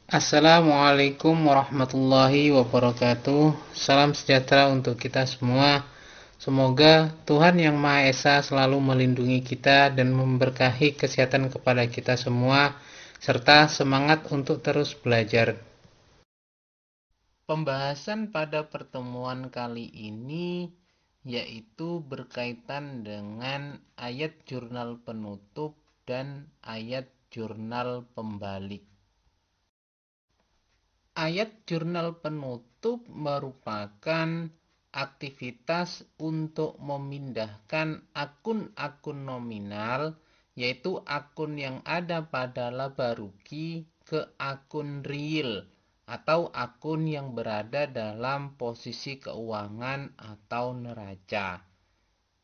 Assalamualaikum warahmatullahi wabarakatuh. Salam sejahtera untuk kita semua. Semoga Tuhan Yang Maha Esa selalu melindungi kita dan memberkahi kesehatan kepada kita semua, serta semangat untuk terus belajar. Pembahasan pada pertemuan kali ini yaitu berkaitan dengan ayat jurnal penutup dan ayat jurnal pembalik. Ayat jurnal penutup merupakan aktivitas untuk memindahkan akun-akun nominal, yaitu akun yang ada pada laba rugi, ke akun real atau akun yang berada dalam posisi keuangan atau neraca.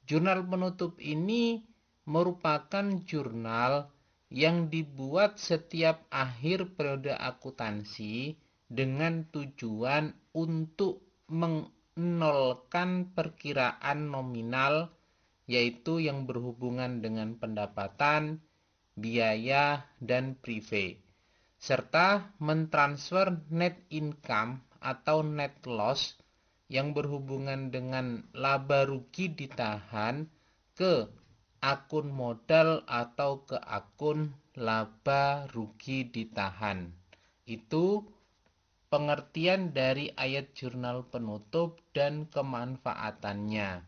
Jurnal penutup ini merupakan jurnal yang dibuat setiap akhir periode akuntansi dengan tujuan untuk menolkan perkiraan nominal, yaitu yang berhubungan dengan pendapatan, biaya, dan prive, serta mentransfer net income atau net loss yang berhubungan dengan laba rugi ditahan ke akun modal atau ke akun laba rugi ditahan. Itu pengertian dari ayat jurnal penutup dan kemanfaatannya.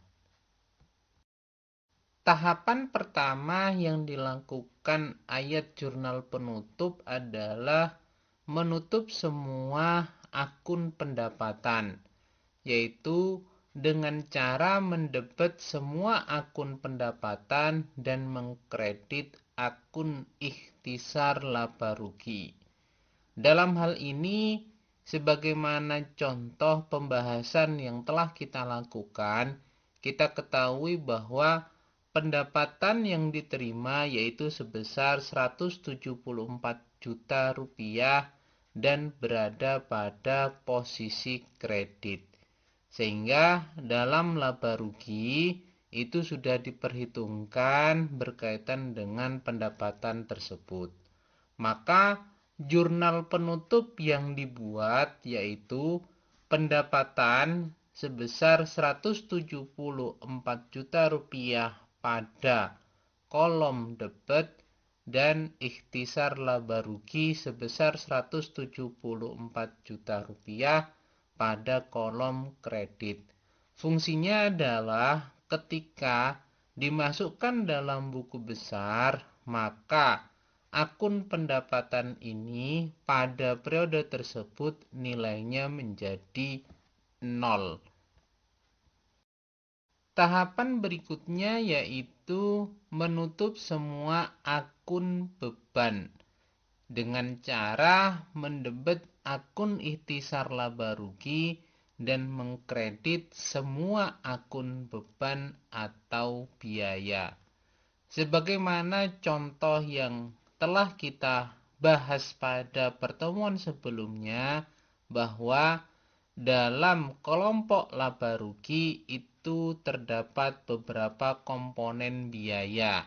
Tahapan pertama yang dilakukan ayat jurnal penutup adalah menutup semua akun pendapatan, yaitu dengan cara mendebet semua akun pendapatan dan mengkredit akun ikhtisar laba rugi. Dalam hal ini, sebagaimana contoh pembahasan yang telah kita lakukan, kita ketahui bahwa pendapatan yang diterima yaitu sebesar 174 juta rupiah dan berada pada posisi kredit. Sehingga dalam laba rugi itu sudah diperhitungkan berkaitan dengan pendapatan tersebut. Maka jurnal penutup yang dibuat yaitu pendapatan sebesar 174 juta rupiah pada kolom debet dan ikhtisar laba rugi sebesar 174 juta rupiah pada kolom kredit. Fungsinya adalah ketika dimasukkan dalam buku besar, maka akun pendapatan ini pada periode tersebut nilainya menjadi 0. Tahapan berikutnya yaitu menutup semua akun beban dengan cara mendebet akun ikhtisar laba rugi dan mengkredit semua akun beban atau biaya. Sebagaimana contoh yang telah kita bahas pada pertemuan sebelumnya, bahwa dalam kelompok laba rugi itu terdapat beberapa komponen biaya,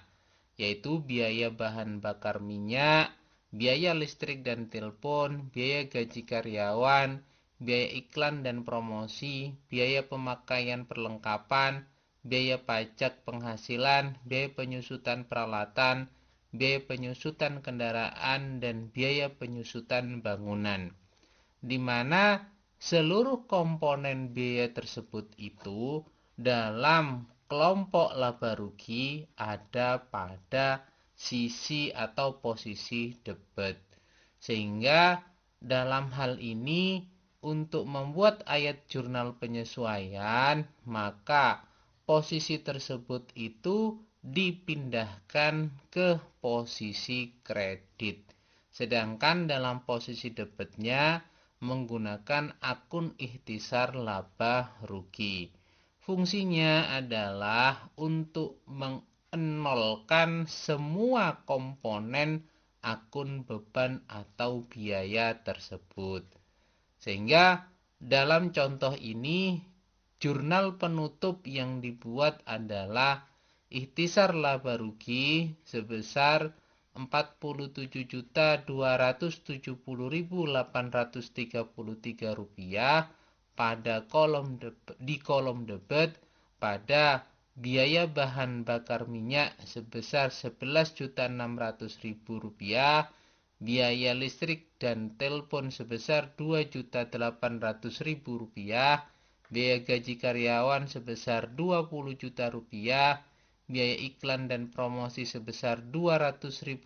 yaitu biaya bahan bakar minyak, biaya listrik dan telepon, biaya gaji karyawan, biaya iklan dan promosi, biaya pemakaian perlengkapan, biaya pajak penghasilan, biaya penyusutan peralatan, biaya penyusutan kendaraan, dan biaya penyusutan bangunan, di mana seluruh komponen biaya tersebut itu dalam kelompok laba rugi ada pada sisi atau posisi debit. Sehingga dalam hal ini untuk membuat ayat jurnal penyesuaian, maka posisi tersebut itu dipindahkan ke posisi kredit. Sedangkan dalam posisi debitnya menggunakan akun ikhtisar laba rugi. Fungsinya adalah untuk menolkan semua komponen akun beban atau biaya tersebut. Sehingga dalam contoh ini jurnal penutup yang dibuat adalah ikhtisar laba rugi sebesar Rp47.270.833 pada di kolom debit pada biaya bahan bakar minyak sebesar Rp11.600.000, biaya listrik dan telepon sebesar Rp2.800.000, biaya gaji karyawan sebesar Rp20 juta, biaya iklan dan promosi sebesar Rp200.000,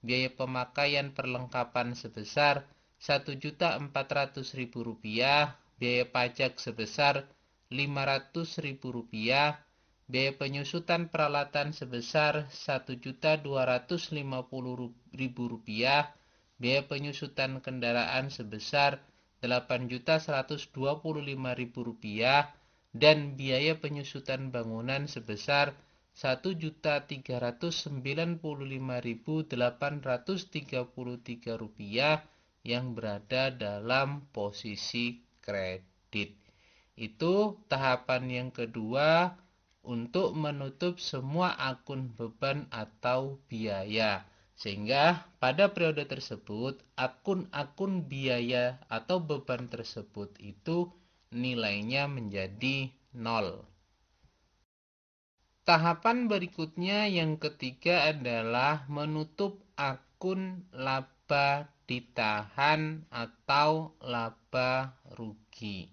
biaya pemakaian perlengkapan sebesar Rp1.400.000, biaya pajak sebesar Rp500.000, biaya penyusutan peralatan sebesar Rp1.250.000, biaya penyusutan kendaraan sebesar Rp8.125.000, dan biaya penyusutan bangunan sebesar Rp1.395.833 yang berada dalam posisi kredit. Itu tahapan yang kedua untuk menutup semua akun beban atau biaya. Sehingga pada periode tersebut akun-akun biaya atau beban tersebut itu nilainya menjadi 0. Tahapan berikutnya yang ketiga adalah menutup akun laba ditahan atau laba rugi,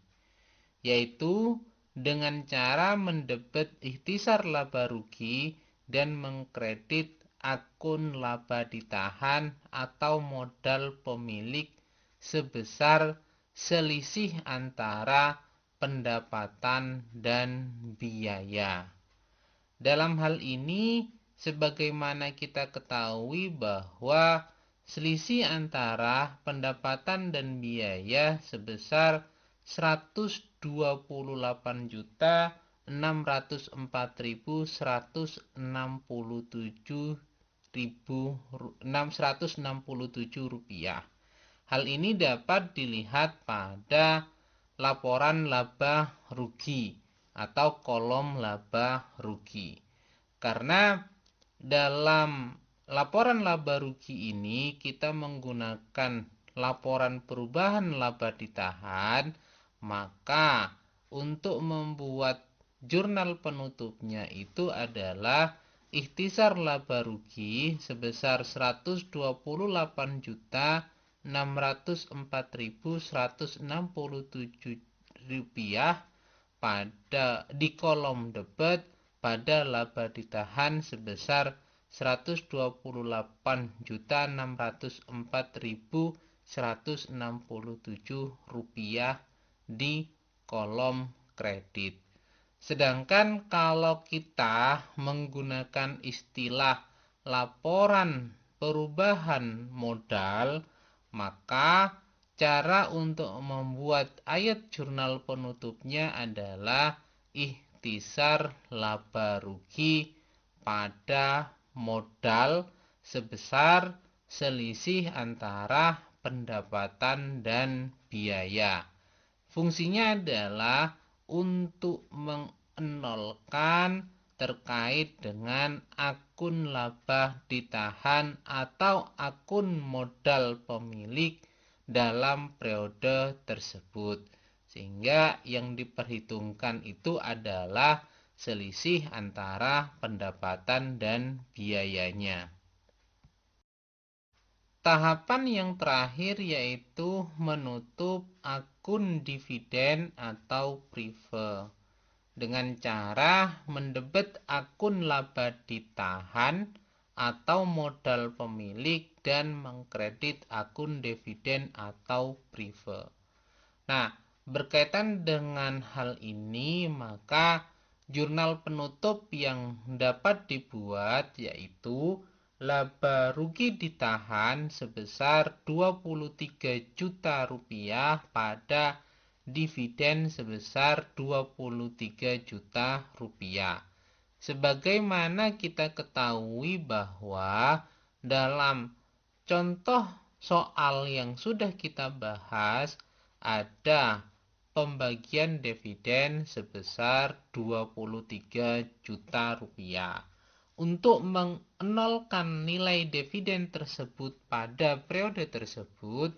yaitu dengan cara mendebit ikhtisar laba rugi dan mengkredit akun laba ditahan atau modal pemilik sebesar selisih antara pendapatan dan biaya. Dalam hal ini, sebagaimana kita ketahui bahwa selisih antara pendapatan dan biaya sebesar Rp624.647.667. Hal ini dapat dilihat pada laporan laba rugi atau kolom laba rugi. Karena dalam laporan laba rugi ini kita menggunakan laporan perubahan laba ditahan, maka untuk membuat jurnal penutupnya itu adalah ikhtisar laba rugi sebesar Rp624.604.167 pada di kolom debit pada laba ditahan sebesar Rp128.604.167 di kolom kredit. Sedangkan kalau kita menggunakan istilah laporan perubahan modal, maka cara untuk membuat ayat jurnal penutupnya adalah ikhtisar laba rugi pada modal sebesar selisih antara pendapatan dan biaya. Fungsinya adalah untuk menolkan terkait dengan akun laba ditahan atau akun modal pemilik dalam periode tersebut. Sehingga yang diperhitungkan itu adalah selisih antara pendapatan dan biayanya. Tahapan yang terakhir yaitu menutup akun dividen atau prive dengan cara mendebit akun laba ditahan atau modal pemilik dan mengkredit akun dividen atau prive. Nah, berkaitan dengan hal ini maka jurnal penutup yang dapat dibuat yaitu laba rugi ditahan sebesar Rp23 juta pada dividen sebesar Rp23 juta. Sebagaimana kita ketahui bahwa dalam contoh soal yang sudah kita bahas ada pembagian dividen sebesar Rp23 juta. untuk menolkan nilai dividen tersebut pada periode tersebut,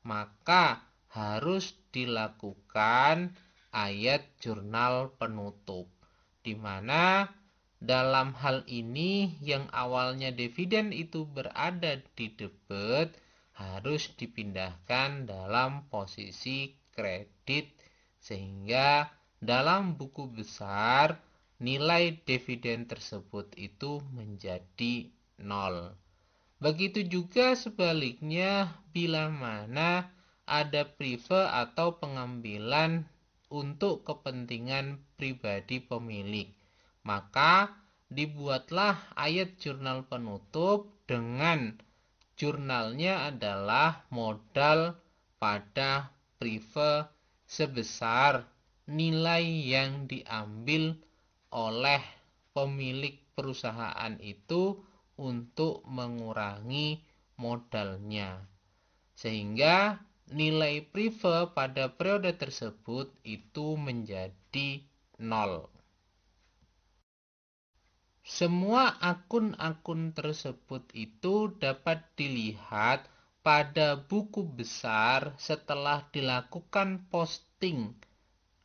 maka harus dilakukan ayat jurnal penutup, di mana dalam hal ini yang awalnya dividen itu berada di debit harus dipindahkan dalam posisi kredit, sehingga dalam buku besar nilai dividen tersebut itu menjadi 0. Begitu juga sebaliknya bila mana ada prive atau pengambilan untuk kepentingan pribadi pemilik, maka dibuatlah ayat jurnal penutup dengan jurnalnya adalah modal pada prive sebesar nilai yang diambil oleh pemilik perusahaan itu untuk mengurangi modalnya, sehingga nilai prive pada periode tersebut itu menjadi 0. Semua akun-akun tersebut itu dapat dilihat pada buku besar setelah dilakukan posting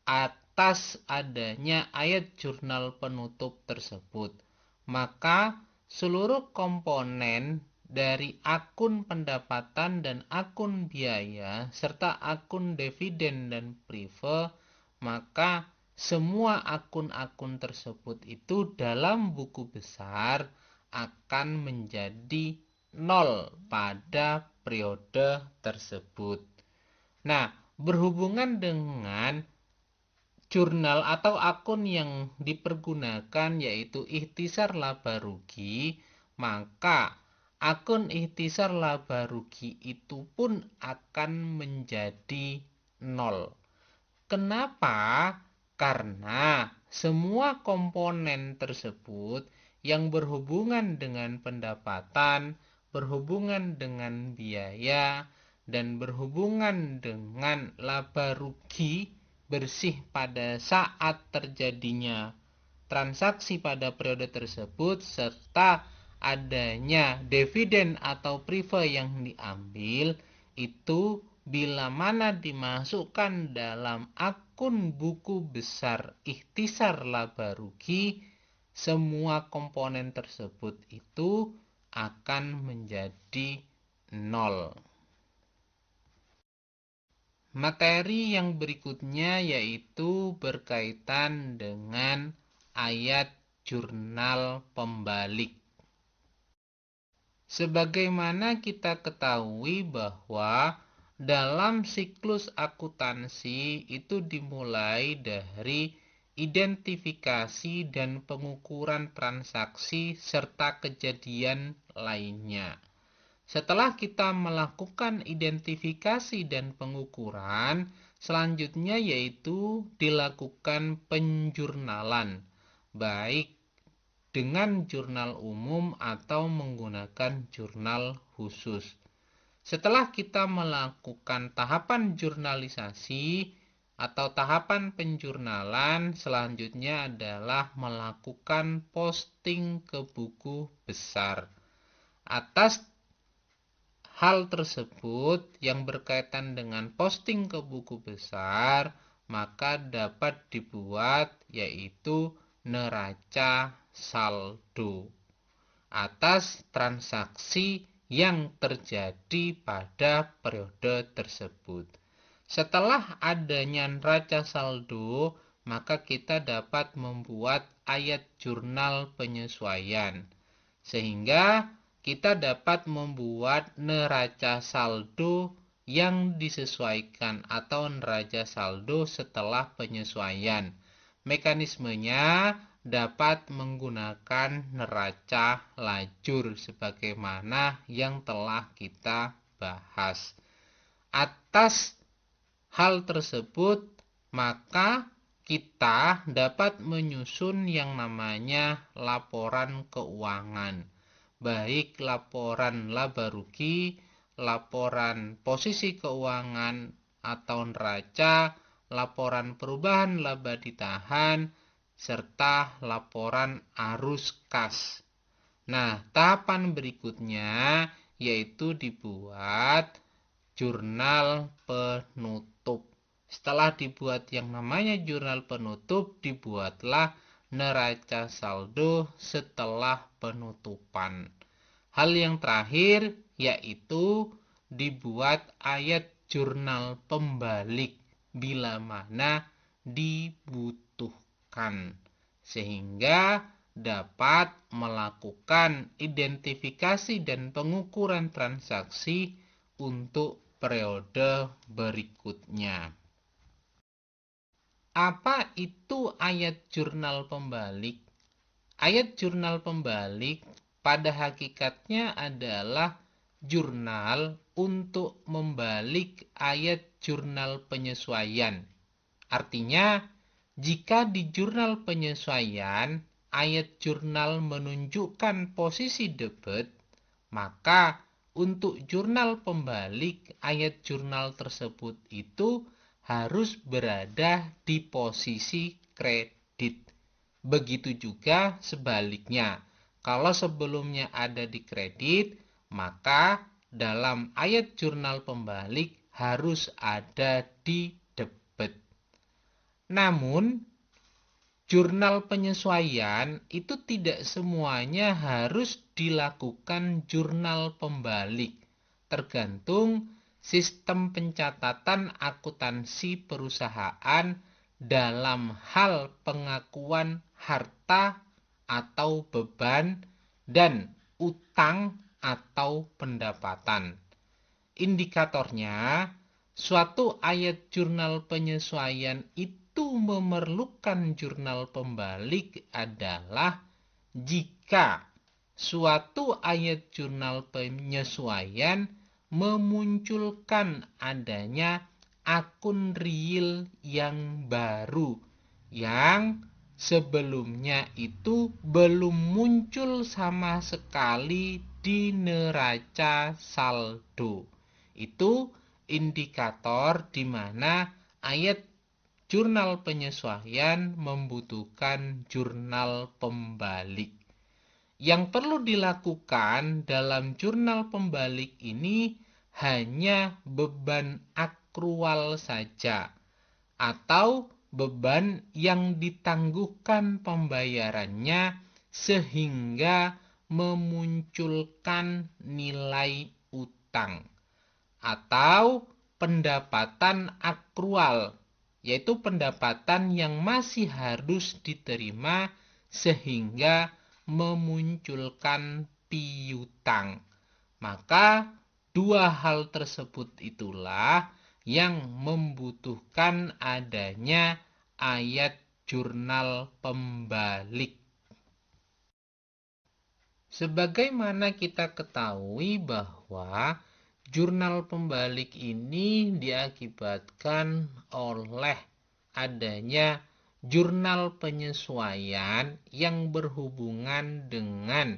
atas adanya ayat jurnal penutup tersebut. Maka seluruh komponen dari akun pendapatan dan akun biaya serta akun dividen dan prive, maka semua akun-akun tersebut itu dalam buku besar akan menjadi 0 pada periode tersebut. Nah, berhubungan dengan jurnal atau akun yang dipergunakan yaitu ikhtisar laba rugi, maka akun ikhtisar laba rugi itu pun akan menjadi 0. Kenapa? Karena semua komponen tersebut yang berhubungan dengan pendapatan, berhubungan dengan biaya, dan berhubungan dengan laba rugi bersih pada saat terjadinya transaksi pada periode tersebut, serta adanya dividen atau prive yang diambil, itu bila mana dimasukkan dalam akun buku besar ikhtisar laba rugi, semua komponen tersebut itu akan menjadi 0. Materi yang berikutnya yaitu berkaitan dengan ayat jurnal pembalik. Sebagaimana kita ketahui bahwa dalam siklus akuntansi itu dimulai dari identifikasi dan pengukuran transaksi serta kejadian lainnya. Setelah kita melakukan identifikasi dan pengukuran, selanjutnya yaitu dilakukan penjurnalan, baik dengan jurnal umum atau menggunakan jurnal khusus. Setelah kita melakukan tahapan jurnalisasi atau tahapan penjurnalan, selanjutnya adalah melakukan posting ke buku besar. Atas hal tersebut yang berkaitan dengan posting ke buku besar, maka dapat dibuat yaitu neraca saldo atas transaksi yang terjadi pada periode tersebut. Setelah adanya neraca saldo, maka kita dapat membuat ayat jurnal penyesuaian, sehingga kita dapat membuat neraca saldo yang disesuaikan atau neraca saldo setelah penyesuaian. Mekanismenya dapat menggunakan neraca lajur sebagaimana yang telah kita bahas. Atas hal tersebut, maka kita dapat menyusun yang namanya laporan keuangan, baik laporan laba rugi, laporan posisi keuangan atau neraca, laporan perubahan laba ditahan, serta laporan arus kas. Nah, tahapan berikutnya yaitu dibuat jurnal penutup. Setelah dibuat yang namanya jurnal penutup, dibuatlah neraca saldo setelah penutupan. Hal yang terakhir yaitu dibuat ayat jurnal pembalik bila mana dibutuhkan, sehingga dapat melakukan identifikasi dan pengukuran transaksi untuk periode berikutnya. Apa itu ayat jurnal pembalik? Ayat jurnal pembalik pada hakikatnya adalah jurnal untuk membalik ayat jurnal penyesuaian. Artinya, jika di jurnal penyesuaian ayat jurnal menunjukkan posisi debit, maka untuk jurnal pembalik ayat jurnal tersebut itu harus berada di posisi kredit. Begitu juga sebaliknya. Kalau sebelumnya ada di kredit, maka dalam ayat jurnal pembalik harus ada di debit. Namun, jurnal penyesuaian itu tidak semuanya harus dilakukan jurnal pembalik. Tergantung sistem pencatatan akuntansi perusahaan dalam hal pengakuan harta atau beban dan utang atau pendapatan. Indikatornya, suatu ayat jurnal penyesuaian itu memerlukan jurnal pembalik adalah jika suatu ayat jurnal penyesuaian memunculkan adanya akun real yang baru yang sebelumnya itu belum muncul sama sekali di neraca saldo. Itu indikator di mana ayat jurnal penyesuaian membutuhkan jurnal pembalik. Yang perlu dilakukan dalam jurnal pembalik ini hanya beban akrual saja atau beban yang ditangguhkan pembayarannya sehingga memunculkan nilai utang, atau pendapatan akrual, yaitu pendapatan yang masih harus diterima sehingga memunculkan piutang. Maka dua hal tersebut itulah yang membutuhkan adanya ayat jurnal pembalik. Sebagaimana kita ketahui bahwa jurnal pembalik ini diakibatkan oleh adanya jurnal penyesuaian yang berhubungan dengan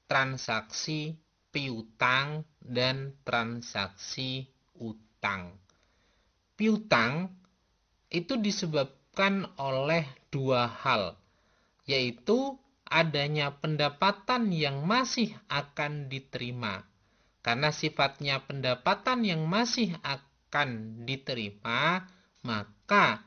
transaksi piutang dan transaksi utang. Piutang itu disebabkan oleh dua hal, yaitu adanya pendapatan yang masih akan diterima. Karena sifatnya pendapatan yang masih akan diterima, maka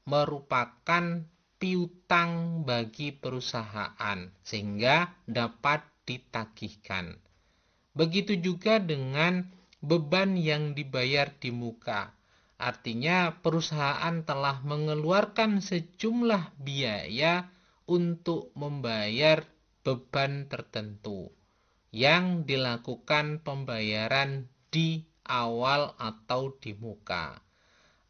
merupakan piutang bagi perusahaan sehingga dapat ditagihkan. Begitu juga dengan beban yang dibayar di muka. Artinya perusahaan telah mengeluarkan sejumlah biaya untuk membayar beban tertentu yang dilakukan pembayaran di awal atau di muka.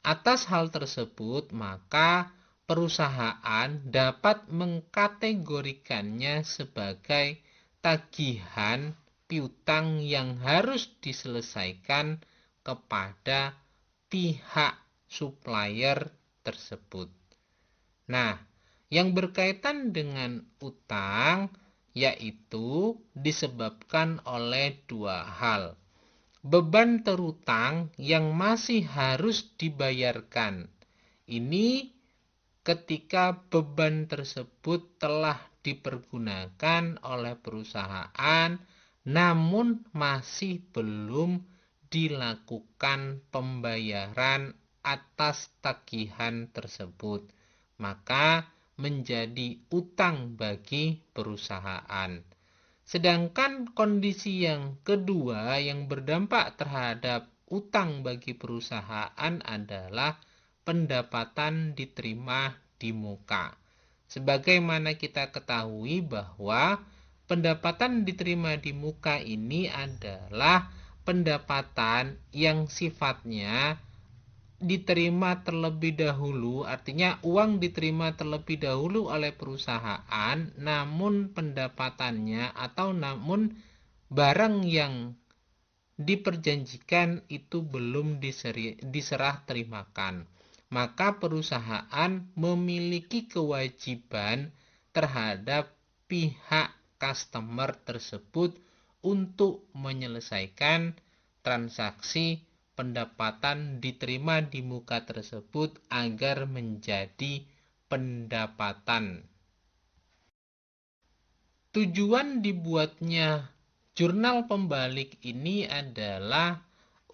Atas hal tersebut, maka perusahaan dapat mengkategorikannya sebagai tagihan piutang yang harus diselesaikan kepada pihak supplier tersebut. Nah, yang berkaitan dengan utang yaitu disebabkan oleh dua hal. Beban terutang yang masih harus dibayarkan. Ini ketika beban tersebut telah dipergunakan oleh perusahaan namun masih belum dilakukan pembayaran atas tagihan tersebut, maka menjadi utang bagi perusahaan. Sedangkan kondisi yang kedua yang berdampak terhadap utang bagi perusahaan adalah pendapatan diterima di muka. Sebagaimana kita ketahui bahwa pendapatan diterima di muka ini adalah pendapatan yang sifatnya diterima terlebih dahulu, artinya uang diterima terlebih dahulu oleh perusahaan, namun pendapatannya atau namun barang yang diperjanjikan itu belum diserah terimakan. Maka perusahaan memiliki kewajiban terhadap pihak customer tersebut untuk menyelesaikan transaksi pendapatan diterima di muka tersebut agar menjadi pendapatan. Tujuan dibuatnya jurnal pembalik ini adalah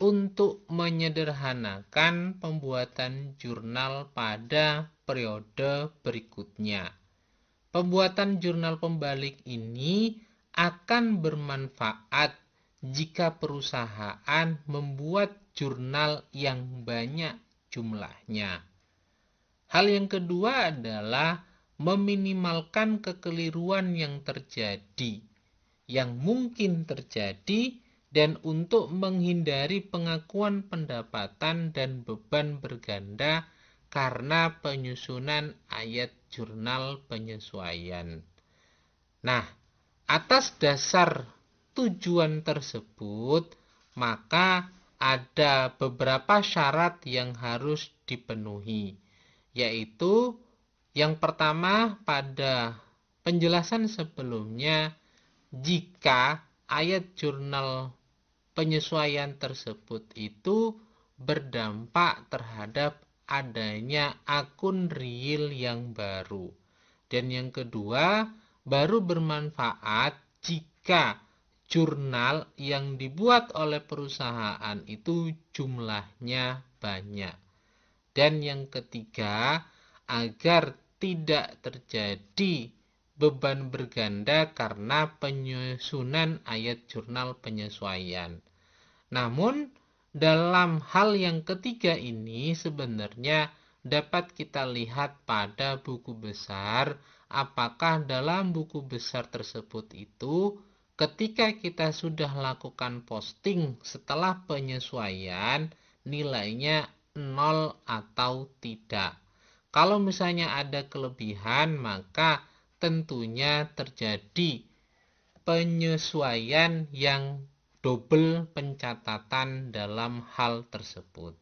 untuk menyederhanakan pembuatan jurnal pada periode berikutnya. Pembuatan jurnal pembalik ini akan bermanfaat jika perusahaan membuat jurnal yang banyak jumlahnya. Hal yang kedua adalah meminimalkan kekeliruan yang terjadi, yang mungkin terjadi, dan untuk menghindari pengakuan pendapatan dan beban berganda karena penyusunan ayat jurnal penyesuaian. Nah, atas dasar tujuan tersebut, maka ada beberapa syarat yang harus dipenuhi, yaitu yang pertama pada penjelasan sebelumnya, jika ayat jurnal penyesuaian tersebut itu berdampak terhadap adanya akun real yang baru. Dan yang kedua, baru bermanfaat jika jurnal yang dibuat oleh perusahaan itu jumlahnya banyak. Dan yang ketiga, agar tidak terjadi beban berganda karena penyusunan ayat jurnal penyesuaian. Namun, dalam hal yang ketiga ini sebenarnya dapat kita lihat pada buku besar, apakah dalam buku besar tersebut itu ketika kita sudah lakukan posting setelah penyesuaian nilainya 0 atau tidak. Kalau misalnya ada kelebihan, maka tentunya terjadi penyesuaian yang double pencatatan dalam hal tersebut.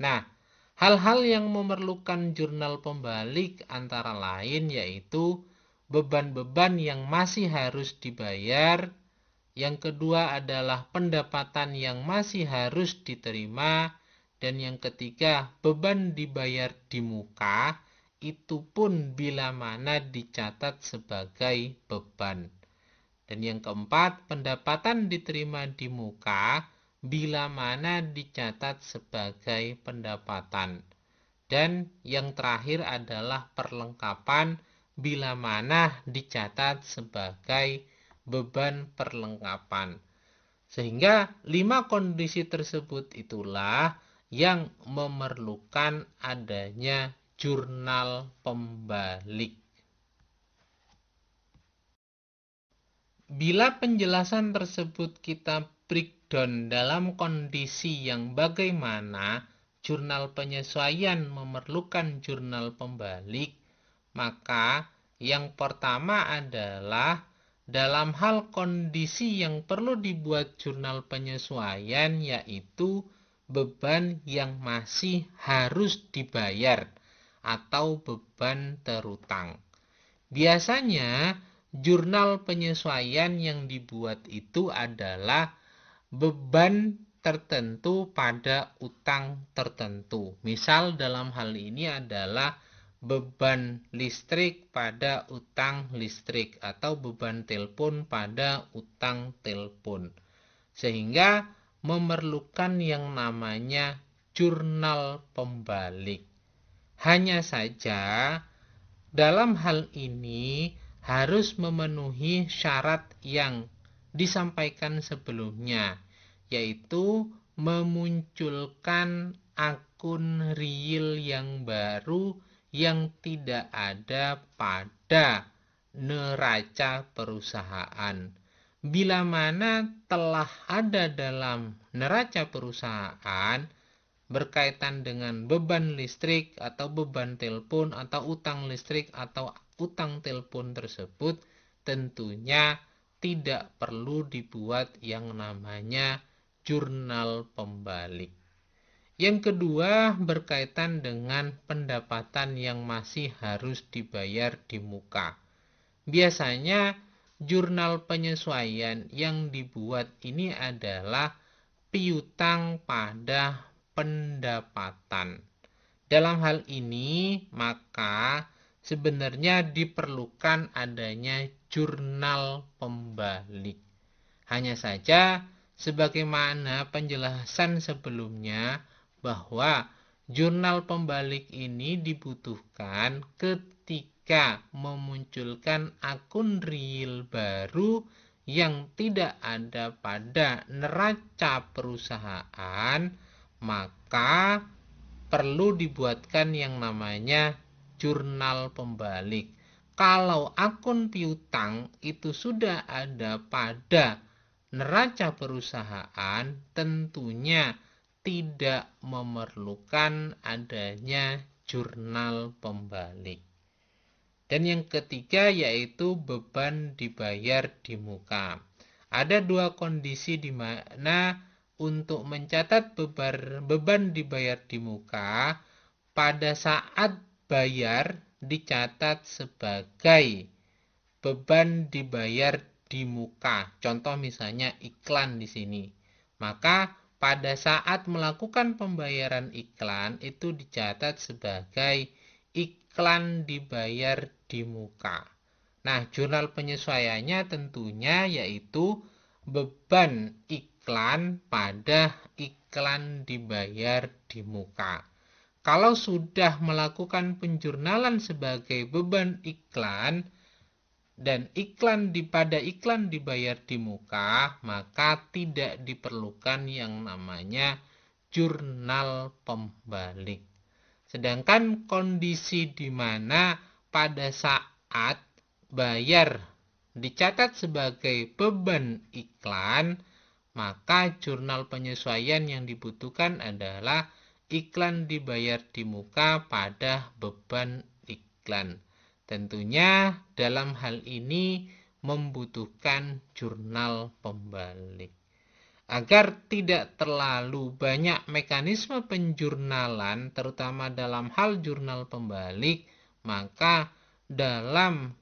Nah, hal-hal yang memerlukan jurnal pembalik antara lain yaitu beban-beban yang masih harus dibayar. Yang kedua adalah pendapatan yang masih harus diterima. Dan yang ketiga, beban dibayar di muka, itu pun bila mana dicatat sebagai beban. Dan yang keempat, pendapatan diterima di muka, bila mana dicatat sebagai pendapatan. Dan yang terakhir adalah perlengkapan, bila mana dicatat sebagai beban perlengkapan. Sehingga 5 kondisi tersebut itulah yang memerlukan adanya jurnal pembalik. Bila penjelasan tersebut kita breakdown dalam kondisi yang bagaimana jurnal penyesuaian memerlukan jurnal pembalik, maka yang pertama adalah dalam hal kondisi yang perlu dibuat jurnal penyesuaian yaitu beban yang masih harus dibayar atau beban terutang. Biasanya jurnal penyesuaian yang dibuat itu adalah beban tertentu pada utang tertentu. Misal dalam hal ini adalah beban listrik pada utang listrik atau beban telepon pada utang telepon. Sehingga memerlukan yang namanya jurnal pembalik. Hanya saja dalam hal ini harus memenuhi syarat yang disampaikan sebelumnya, yaitu memunculkan akun real yang baru yang tidak ada pada neraca perusahaan. Bila mana telah ada dalam neraca perusahaan berkaitan dengan beban listrik atau beban telepon atau utang listrik atau utang telepon tersebut, tentunya tidak perlu dibuat yang namanya jurnal pembalik. Yang kedua berkaitan dengan pendapatan yang masih harus dibayar di muka. Biasanya jurnal penyesuaian yang dibuat ini adalah piutang pada pendapatan. Dalam hal ini maka sebenarnya diperlukan adanya jurnal pembalik. Hanya saja sebagaimana penjelasan sebelumnya bahwa jurnal pembalik ini dibutuhkan ketika memunculkan akun real baru yang tidak ada pada neraca perusahaan, maka perlu dibuatkan yang namanya jurnal pembalik. Kalau akun piutang itu sudah ada pada neraca perusahaan, tentunya tidak memerlukan adanya jurnal pembalik. Dan yang ketiga yaitu beban dibayar di muka. Ada dua kondisi di mana untuk mencatat beban dibayar di muka, pada saat bayar dicatat sebagai beban dibayar di muka. Contoh misalnya iklan di sini. Maka pada saat melakukan pembayaran iklan itu dicatat sebagai iklan dibayar di muka. Nah, jurnal penyesuaiannya tentunya yaitu beban iklan pada iklan dibayar di muka. Kalau sudah melakukan penjurnalan sebagai beban iklan dan pada iklan dibayar di muka, maka tidak diperlukan yang namanya jurnal pembalik. Sedangkan kondisi di mana pada saat bayar dicatat sebagai beban iklan, maka jurnal penyesuaian yang dibutuhkan adalah iklan dibayar di muka pada beban iklan. Tentunya dalam hal ini membutuhkan jurnal pembalik. Agar tidak terlalu banyak mekanisme penjurnalan, terutama dalam hal jurnal pembalik, maka dalam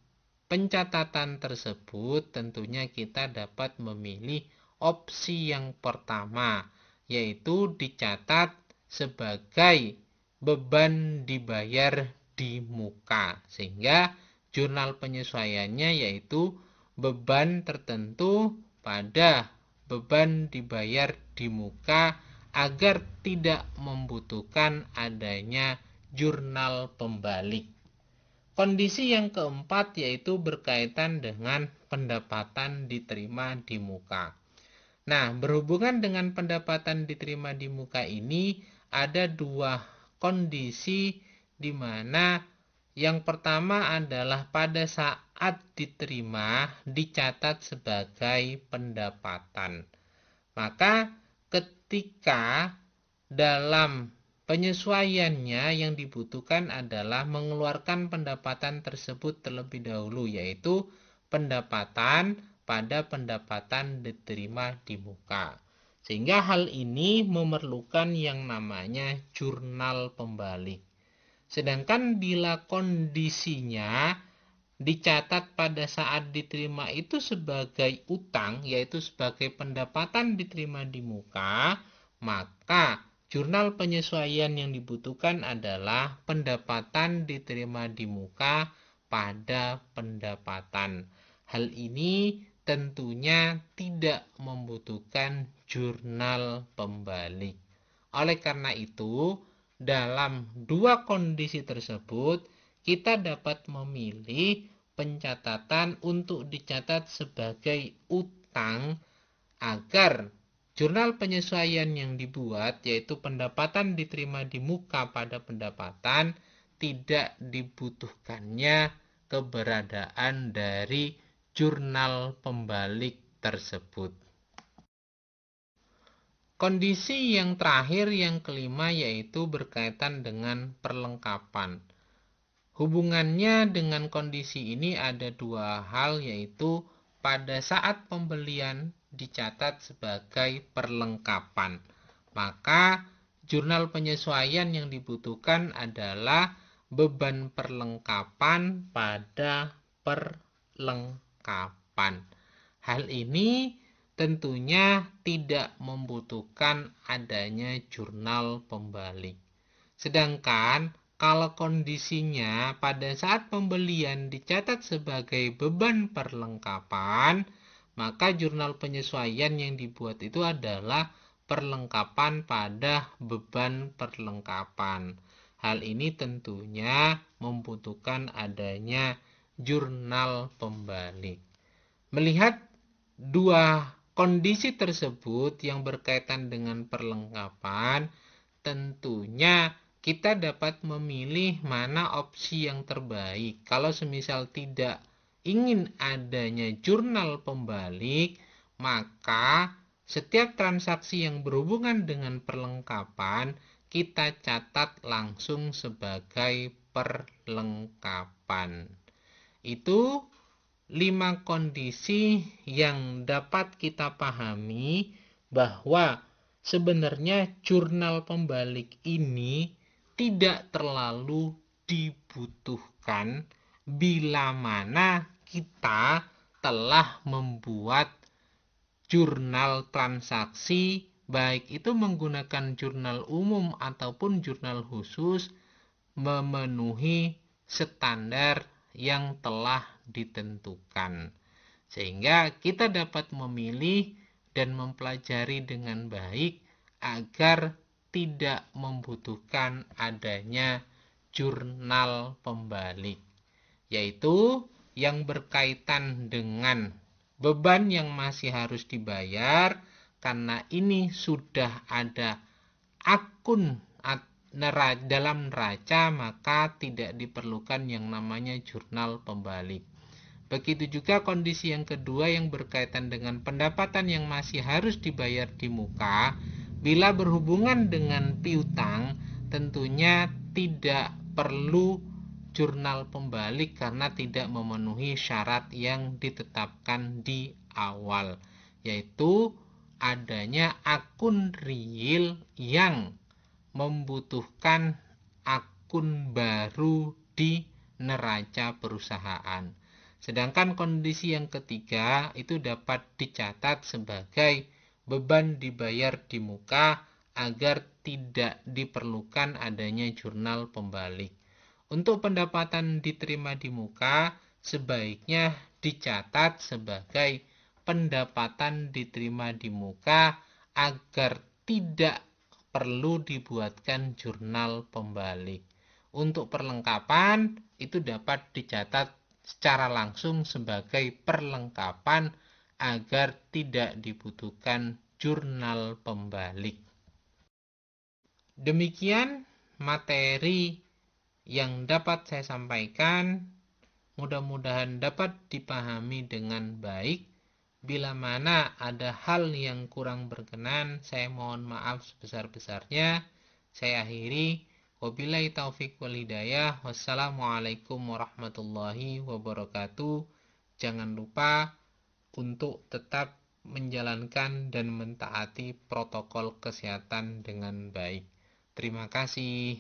pencatatan tersebut tentunya kita dapat memilih opsi yang pertama, yaitu dicatat sebagai beban dibayar di muka, sehingga jurnal penyesuaiannya yaitu beban tertentu pada beban dibayar di muka agar tidak membutuhkan adanya jurnal pembalik. Kondisi yang keempat yaitu berkaitan dengan pendapatan diterima di muka. Nah, berhubungan dengan pendapatan diterima di muka ini ada dua kondisi di mana yang pertama adalah pada saat diterima dicatat sebagai pendapatan. Maka ketika dalam penyesuaiannya yang dibutuhkan adalah mengeluarkan pendapatan tersebut terlebih dahulu, yaitu pendapatan pada pendapatan diterima di muka. Sehingga hal ini memerlukan yang namanya jurnal pembalik. Sedangkan bila kondisinya dicatat pada saat diterima itu sebagai utang, yaitu sebagai pendapatan diterima di muka, maka Jurnal penyesuaian yang dibutuhkan adalah pendapatan diterima di muka pada pendapatan. Hal ini tentunya tidak membutuhkan jurnal pembalik. Oleh karena itu, dalam dua kondisi tersebut, kita dapat memilih pencatatan untuk dicatat sebagai utang agar jurnal penyesuaian yang dibuat, yaitu pendapatan diterima di muka pada pendapatan, tidak dibutuhkannya keberadaan dari jurnal pembalik tersebut. Kondisi yang terakhir, yang kelima, yaitu berkaitan dengan perlengkapan. Hubungannya dengan kondisi ini ada dua hal, yaitu pada saat pembelian dicatat sebagai perlengkapan. Maka jurnal penyesuaian yang dibutuhkan adalah beban perlengkapan pada perlengkapan. Hal ini tentunya tidak membutuhkan adanya jurnal pembalik. Sedangkan kalau kondisinya pada saat pembelian dicatat sebagai beban perlengkapan, maka jurnal penyesuaian yang dibuat itu adalah perlengkapan pada beban perlengkapan. Hal ini tentunya membutuhkan adanya jurnal pembalik. Melihat dua kondisi tersebut yang berkaitan dengan perlengkapan, tentunya kita dapat memilih mana opsi yang terbaik. Kalau semisal tidak ingin adanya jurnal pembalik, maka setiap transaksi yang berhubungan dengan perlengkapan kita catat langsung sebagai perlengkapan. Itu 5 kondisi yang dapat kita pahami bahwa sebenarnya jurnal pembalik ini tidak terlalu dibutuhkan bila mana kita telah membuat jurnal transaksi, baik itu menggunakan jurnal umum ataupun jurnal khusus, memenuhi standar yang telah ditentukan. Sehingga kita dapat memilih dan mempelajari dengan baik agar tidak membutuhkan adanya jurnal pembalik, yaitu yang berkaitan dengan beban yang masih harus dibayar. Karena ini sudah ada akun dalam neraca, maka tidak diperlukan yang namanya jurnal pembalik. Begitu juga kondisi yang kedua yang berkaitan dengan pendapatan yang masih harus dibayar di muka. Bila berhubungan dengan piutang, tentunya tidak perlu jurnal pembalik karena tidak memenuhi syarat yang ditetapkan di awal, yaitu adanya akun real yang membutuhkan akun baru di neraca perusahaan. Sedangkan kondisi yang ketiga itu dapat dicatat sebagai beban dibayar di muka agar tidak diperlukan adanya jurnal pembalik. Untuk pendapatan diterima di muka sebaiknya dicatat sebagai pendapatan diterima di muka agar tidak perlu dibuatkan jurnal pembalik. Untuk perlengkapan itu dapat dicatat secara langsung sebagai perlengkapan agar tidak dibutuhkan jurnal pembalik. Demikian materi yang dapat saya sampaikan, mudah-mudahan dapat dipahami dengan baik. Bila mana ada hal yang kurang berkenan, saya mohon maaf sebesar-besarnya. Saya akhiri. Wabillahi taufik wal hidayah. Wassalamualaikum warahmatullahi wabarakatuh. Jangan lupa untuk tetap menjalankan dan mentaati protokol kesehatan dengan baik. Terima kasih.